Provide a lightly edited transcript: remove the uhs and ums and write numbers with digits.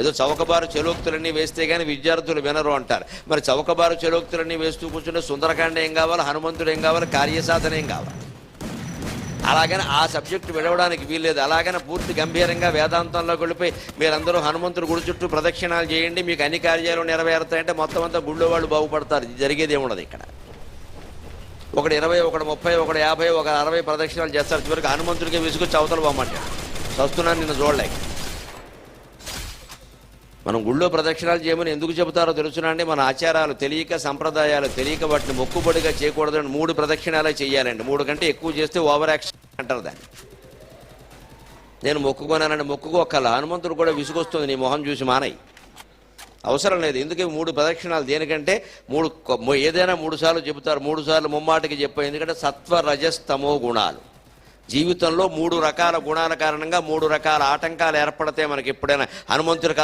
ఏదో చౌకబారు చెలోక్తులన్నీ వేస్తే కానీ విద్యార్థులు వినరు అంటారు. మరి చౌకబారు చెలోక్తులన్నీ వేస్తూ కూర్చుంటే సుందరకాండ ఏం కావాలి, హనుమంతుడు ఏం కావాలి, కార్యసాధన ఏం కావాలి? అలాగని ఆ సబ్జెక్టు విడవడానికి వీల్లేదు. అలాగని పూర్తి గంభీరంగా వేదాంతంలోకి వెళ్ళిపోయి మీరందరూ హనుమంతుడు గుడి చుట్టూ ప్రదక్షిణాలు చేయండి మీకు అన్ని కార్యాలు నెరవేరుతాయంటే మొత్తం అంతా గుళ్ళో వాళ్ళు బాగుపడతారు. జరిగేది ఏముండదు ఇక్కడ. ఒకడు 20, ఒకడు 30, ఒకడు 50, ఒక 60 ప్రదక్షిణాలు చేస్తారు. చివరికి హనుమంతుడికి విసుకొచ్చి అవతలు పోమంటాడు. వస్తున్నాను నిన్ను చూడలేక. మనం గుళ్ళో ప్రదక్షిణాలు చేయమని ఎందుకు చెబుతారో తెలుసునండి. మన ఆచారాలు తెలియక, సంప్రదాయాలు తెలియక వాటిని మొక్కుబడిగా చేయకూడదని 3 ప్రదక్షిణాలే చేయాలండి. 3 కంటే ఎక్కువ చేస్తే ఓవర్ యాక్షన్ అంటారు దాన్ని. నేను మొక్కుకోనానండి, మొక్కుకోకల హనుమంతుడు కూడా విసుగొస్తుంది నీ మొహం చూసి మానయ్య, అవసరం లేదు. ఎందుకు 3 ప్రదక్షిణాలు దేనికంటే ఏదైనా 3 సార్లు చెబుతారు. 3 సార్లు ముమ్మాటికి చెప్పారు. ఎందుకంటే సత్వ రజస్తమో గుణాలు జీవితంలో 3 రకాల గుణాల కారణంగా 3 రకాల ఆటంకాలు ఏర్పడితే మనకి ఎప్పుడైనా హనుమంతుడి